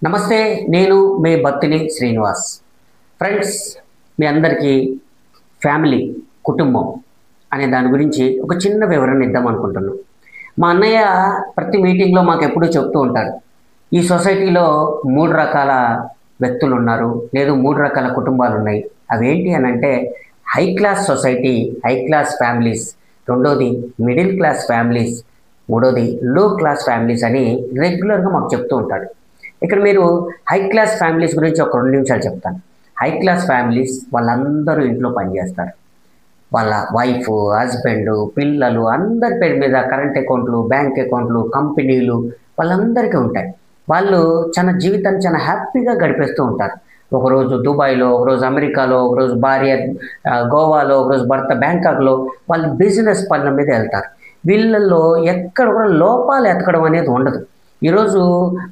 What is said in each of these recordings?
నమస్తే, నేను మీ భక్తిని శ్రీనివాస్. ఫ్రెండ్స్, మీ అందరికీ ఫ్యామిలీ, కుటుంబం అనే దాని గురించి ఒక చిన్న వివరణ ఇద్దాం అనుకుంటున్నాను. మా అన్నయ్య ప్రతి మీటింగ్లో మాకు ఎప్పుడూ చెప్తూ ఉంటారు, ఈ సొసైటీలో 3 రకాల వ్యక్తులు ఉన్నారు, లేదు 3 రకాల కుటుంబాలు ఉన్నాయి. అవేంటి అని అంటే high class society, high class families, రెండోది మిడిల్ క్లాస్ ఫ్యామిలీస్, మూడోది లో క్లాస్ ఫ్యామిలీస్ అని రెగ్యులర్గా మాకు చెప్తూ ఉంటాడు. ఇక్కడ మీరు హై క్లాస్ ఫ్యామిలీస్ గురించి ఒక 2 నిమిషాలు చెప్తాను. హై క్లాస్ ఫ్యామిలీస్ వాళ్ళందరూ ఇంట్లో పనిచేస్తారు. వాళ్ళ వైఫ్, హస్బెండ్, పిల్లలు అందరి పేరు మీద కరెంట్ అకౌంట్లు, బ్యాంక్ అకౌంట్లు, కంపెనీలు వాళ్ళందరికీ ఉంటాయి. వాళ్ళు జీవితాన్ని చాలా హ్యాపీగా గడిపేస్తూ ఉంటారు. ఒకరోజు దుబాయ్లో, ఒకరోజు అమెరికాలో, ఒకరోజు భార్య గోవాలో, ఒకరోజు భర్త బ్యాంకాక్లో వాళ్ళు బిజినెస్ పనుల మీద వెళ్తారు. వీళ్ళల్లో ఎక్కడ కూడా లోపాలు ఎతకడం అనేది ఉండదు. ఈరోజు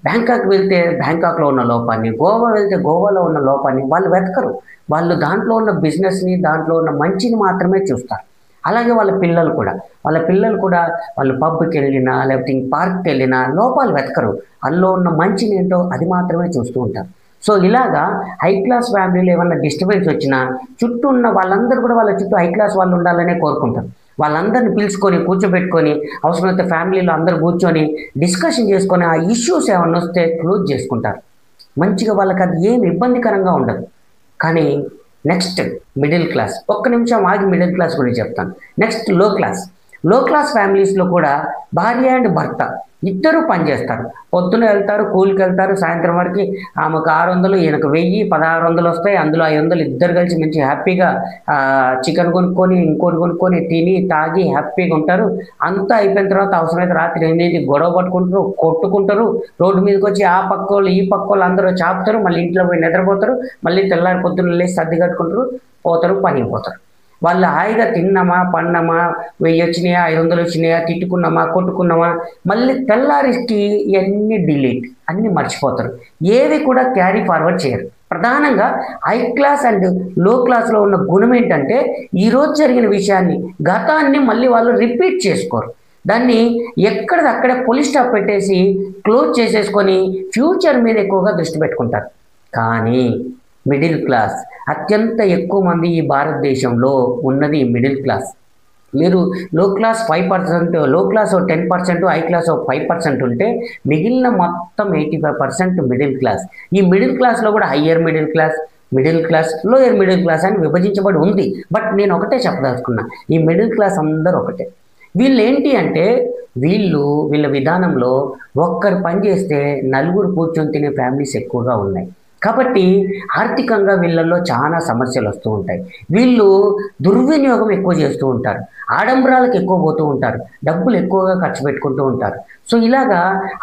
బ్యాంకాక్ వెళ్తే బ్యాంకాక్లో ఉన్న లోపాన్ని, గోవా వెళ్తే గోవాలో ఉన్న లోపాన్ని వాళ్ళు వెతకరు. వాళ్ళు దాంట్లో ఉన్న బిజినెస్ని, దాంట్లో ఉన్న మంచిని మాత్రమే చూస్తారు. అలాగే వాళ్ళ పిల్లలు కూడా వాళ్ళు పబ్కి వెళ్ళినా లేకపోతే పార్క్కి వెళ్ళినా లోపాలు వెతకరు. అందులో ఉన్న మంచిని ఏంటో అది మాత్రమే చూస్తూ ఉంటారు. సో ఇలాగా హై క్లాస్ ఫ్యామిలీలో ఏమన్నా డిస్టర్బెన్స్ వచ్చినా చుట్టూ ఉన్న వాళ్ళందరూ కూడా వాళ్ళ చుట్టూ హై క్లాస్ వాళ్ళు ఉండాలనే కోరుకుంటారు. వాళ్ళందరినీ పిలుచుకొని కూర్చోబెట్టుకొని అవసరమైతే ఫ్యామిలీలో అందరూ కూర్చొని డిస్కషన్ చేసుకొని ఆ ఇష్యూస్ ఏమన్నా వస్తే క్లోజ్ చేసుకుంటారు. మంచిగా వాళ్ళకి అది ఏమి ఇబ్బందికరంగా ఉండదు. కానీ నెక్స్ట్ మిడిల్ క్లాస్, ఒక్క నిమిషం ఆగి మిడిల్ క్లాస్ గురించి చెప్తాను. నెక్స్ట్ లో క్లాస్ ఫ్యామిలీస్లో కూడా భార్య అండ్ భర్త ఇద్దరు పనిచేస్తారు. పొద్దున వెళ్తారు, కూలికి వెళ్తారు, సాయంత్రం వరకు ఆమెకు 600, ఈయనకు 1000, 1600 వస్తాయి. అందులో 500 ఇద్దరు కలిసి మంచి హ్యాపీగా చికెన్ కొనుక్కొని, ఇంకోటి కొనుక్కొని, తిని తాగి హ్యాపీగా ఉంటారు. అంతా అయిపోయిన తర్వాత అవసరమైతే రాత్రి 8 గొడవ పట్టుకుంటారు, కొట్టుకుంటారు. రోడ్డు మీదకి వచ్చి ఆ పక్క వాళ్ళు ఈ పక్క వాళ్ళు అందరూ చాపుతారు. మళ్ళీ ఇంట్లో పోయి నిద్రపోతారు. మళ్ళీ తెల్లారి పొద్దున్న లేచి సర్ది కట్టుకుంటారు, పోతారు, పనికి పోతారు. వాళ్ళు హాయిగా తిన్నామా, పన్నామా, 1000 వచ్చినాయా, 500 వచ్చినాయా, తిట్టుకున్నామా, కొట్టుకున్నామా, మళ్ళీ తెల్లారికి ఇవన్నీ డిలీట్, అన్నీ మర్చిపోతారు. ఏవి కూడా క్యారీ ఫార్వర్డ్ చేయరు. ప్రధానంగా హై క్లాస్ అండ్ లో క్లాస్లో ఉన్న గుణం ఏంటంటే ఈరోజు జరిగిన విషయాన్ని, గతాన్ని మళ్ళీ వాళ్ళు రిపీట్ చేసుకోరు. దాన్ని ఎక్కడిదక్కడే పులి స్టాప్ పెట్టేసి క్లోజ్ చేసేసుకొని ఫ్యూచర్ మీద ఎక్కువగా దృష్టి పెట్టుకుంటారు. కానీ మిడిల్ క్లాస్, అత్యంత ఎక్కువ మంది ఈ భారతదేశంలో ఉన్నది మిడిల్ క్లాస్. మీరు లో క్లాస్ 5%, లో క్లాస్ 10%, హై క్లాస్ 5% ఉంటే మిగిలిన మొత్తం 85% మిడిల్ క్లాస్. ఈ మిడిల్ క్లాస్లో కూడా higher middle class, lower middle class అని విభజించబడి ఉంది. బట్ నేను ఒకటే చెప్పదలుచుకున్నా, ఈ మిడిల్ క్లాస్ అందరూ ఒకటే. వీళ్ళు ఏంటి అంటే వీళ్ళ విధానంలో ఒక్కరు పని చేస్తే 4 కూర్చొని తినే ఫ్యామిలీస్ ఎక్కువగా ఉన్నాయి. కాబట్టి ఆర్థికంగా వీళ్ళల్లో చాలా సమస్యలు వస్తూ ఉంటాయి. వీళ్ళు దుర్వినియోగం ఎక్కువ చేస్తూ ఉంటారు, ఆడంబరాలకు ఎక్కువ పోతూ ఉంటారు, డబ్బులు ఎక్కువగా ఖర్చు పెట్టుకుంటూ ఉంటారు. సో ఇలాగా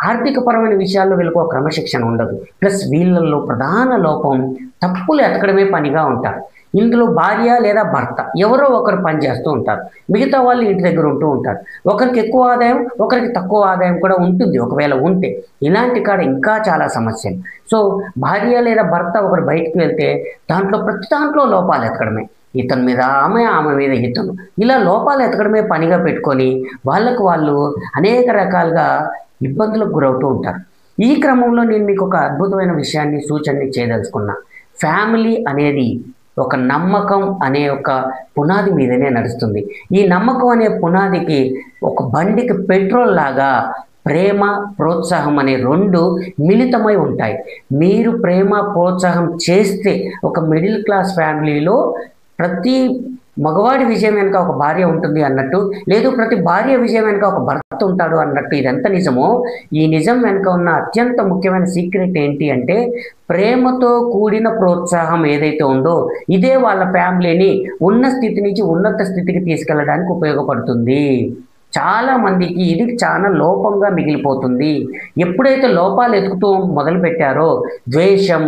ఆర్థికపరమైన విషయాల్లో వీళ్ళకు ఒక క్రమశిక్షణ ఉండదు. ప్లస్ వీళ్ళల్లో ప్రధాన లోపం తప్పులు ఎతకడమే పనిగా ఉంటారు. ఇందులో భార్య లేదా భర్త ఎవరో ఒకరు పని చేస్తూ ఉంటారు, మిగతా వాళ్ళు ఇంటి దగ్గర ఉంటూ ఉంటారు. ఒకరికి ఎక్కువ ఆదాయం, ఒకరికి తక్కువ ఆదాయం కూడా ఉంటుంది. ఒకవేళ ఉంటే ఇలాంటి కాడ ఇంకా చాలా సమస్యలు. సో భార్య లేదా భర్త ఒకరు బయటికి వెళ్తే ప్రతి దాంట్లో లోపాలు ఎతకడమే, ఇతని మీద ఆమె మీద ఇతను, ఇలా లోపాలు ఎతకడమే పనిగా పెట్టుకొని వాళ్ళు అనేక రకాలుగా ఇబ్బందులకు గురవుతూ ఉంటారు. ఈ క్రమంలో నేను మీకు ఒక అద్భుతమైన విషయాన్ని, సూచనని చేయదలుచుకున్నా. ఫ్యామిలీ అనేది ఒక నమ్మకం అనే ఒక పునాది మీదనే నడుస్తుంది. ఈ నమ్మకం అనే పునాదికి ఒక బండికి పెట్రోల్ లాగా ప్రేమ, ప్రోత్సాహం అనే 2 మిళితమై ఉంటాయి. మీరు ప్రేమ, ప్రోత్సాహం చేస్తే ఒక మిడిల్ క్లాస్ ఫ్యామిలీలో ప్రతి మగవాడి విజయం వెనుక ఒక భార్య ఉంటుంది అన్నట్టు, లేదు ప్రతి భార్య విజయం వెనుక ఒక భర్త ఉంటాడు అన్నట్టు, ఇదెంత నిజమో ఈ నిజం వెనుక ఉన్న అత్యంత ముఖ్యమైన సీక్రెట్ ఏంటి అంటే ప్రేమతో కూడిన ప్రోత్సాహం ఏదైతే ఉందో ఇదే వాళ్ళ ఫ్యామిలీని ఉన్న స్థితి నుంచి ఉన్నత స్థితికి తీసుకెళ్ళడానికి ఉపయోగపడుతుంది. చాలా మందికి ఇది చాలా లోపంగా మిగిలిపోతుంది. ఎప్పుడైతే లోపాలు ఎతుకుతూ మొదలు పెట్టారో ద్వేషం,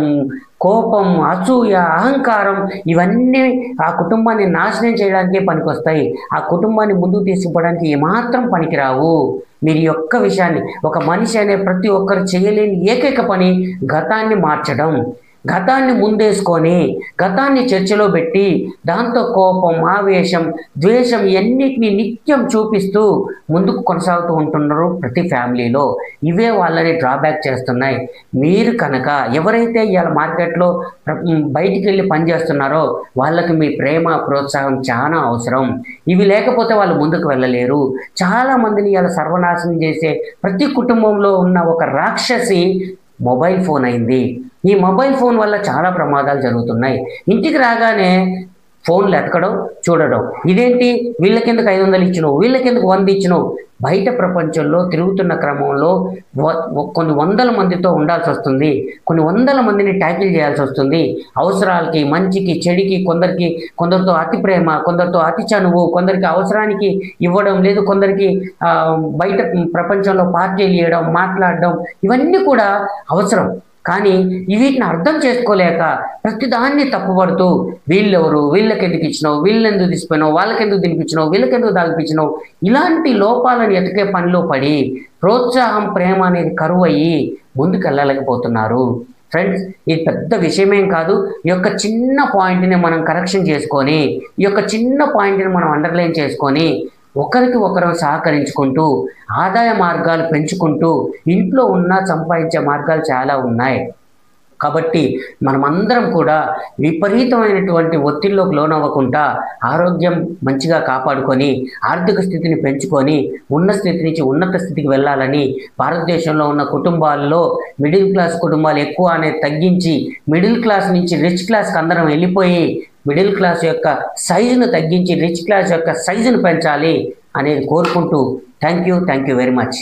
కోపం, అసూయ, అహంకారం ఇవన్నీ ఆ కుటుంబాన్ని నాశనం చేయడానికే పనికొస్తాయి. ఆ కుటుంబాన్ని ముందుకు తీసుకుపోవడానికి ఏమాత్రం పనికిరావు. మీరు ఒక్క విషయాన్ని, ఒక మనిషి అనే ప్రతి ఒక్కరు చేయలేని ఏకైక పని గతాన్ని మార్చడం. గతాన్ని ముందేసుకొని గతాన్ని చర్చలో పెట్టి దాంతో కోపం, ఆవేశం, ద్వేషం ఇవన్నిటిని నిత్యం చూపిస్తూ ముందుకు కొనసాగుతూ ఉంటున్నారు ప్రతి ఫ్యామిలీలో. ఇవే వాళ్ళని డ్రాబ్యాక్ చేస్తున్నాయి. మీరు కనుక ఎవరైతే ఇవాళ మార్కెట్లో బయటికి వెళ్ళి పనిచేస్తున్నారో వాళ్ళకి మీ ప్రేమ, ప్రోత్సాహం చాలా అవసరం. ఇవి లేకపోతే వాళ్ళు ముందుకు వెళ్ళలేరు. చాలామందిని ఇవాళ సర్వనాశనం చేసే ప్రతి కుటుంబంలో ఉన్న ఒక రాక్షసి మొబైల్ ఫోన్ అయింది. ఈ మొబైల్ ఫోన్ వల్ల చాలా ప్రమాదాలు జరుగుతున్నాయి. ఇంటికి రాగానే ఫోన్లు ఎతకడం, చూడడం, ఇదేంటి వీళ్ళకెందుకు 500 ఇచ్చినావు, వీళ్ళకెందుకు 100 ఇచ్చినావు. బయట ప్రపంచంలో తిరుగుతున్న క్రమంలో కొన్ని వందల మందితో ఉండాల్సి వస్తుంది, కొన్ని వందల మందిని ట్యాకిల్ చేయాల్సి వస్తుంది. అవసరాలకి, మంచికి, చెడికి, కొందరితో అతి ప్రేమ, కొందరితో అతి చనువు, కొందరికి అవసరానికి ఇవ్వడం లేదు, కొందరికి బయట ప్రపంచంలో పార్టీలు చేయడం, మాట్లాడడం, ఇవన్నీ కూడా అవసరం. కానీ వీటిని అర్థం చేసుకోలేక ప్రతిదాన్ని తప్పుపడుతూ వీళ్ళెవరు, వీళ్ళకెందుకు ఇచ్చినావు, వీళ్ళెందుకు తీసిపోయినావు, వాళ్ళకెందుకు తినిపించినావు, వీళ్ళకెందుకు తాగిపించినావు, ఇలాంటి లోపాలను ఎతికే పనిలో పడి ప్రోత్సాహం, ప్రేమ అనేది కరువు అయ్యి ముందుకు వెళ్ళలేకపోతున్నారు. ఫ్రెండ్స్, ఇది పెద్ద విషయమేం కాదు. ఈ యొక్క చిన్న పాయింట్ని మనం కరెక్షన్ చేసుకొని, ఈ యొక్క చిన్న పాయింట్ని మనం అండర్లైన్ చేసుకొని ఒకరికి ఒకరు సహకరించుకుంటూ ఆదాయ మార్గాలు పెంచుకుంటూ ఇంట్లో సంపాదించే మార్గాలు చాలా ఉన్నాయి. కాబట్టి మనమందరం కూడా విపరీతమైనటువంటి ఒత్తిడిలోకి లోనవ్వకుండా ఆరోగ్యం మంచిగా కాపాడుకొని ఆర్థిక స్థితిని పెంచుకొని ఉన్న స్థితి నుంచి ఉన్నత స్థితికి వెళ్ళాలని భారతదేశంలో ఉన్న కుటుంబాల్లో మిడిల్ క్లాస్ కుటుంబాలు ఎక్కువ అనేది తగ్గించి మిడిల్ క్లాస్ నుంచి రిచ్ క్లాస్కి అందరం వెళ్ళిపోయి మిడిల్ క్లాస్ యొక్క సైజును తగ్గించి రిచ్ క్లాస్ యొక్క సైజును పెంచాలి అనేది కోరుకుంటూ థ్యాంక్ యూ వెరీ మచ్.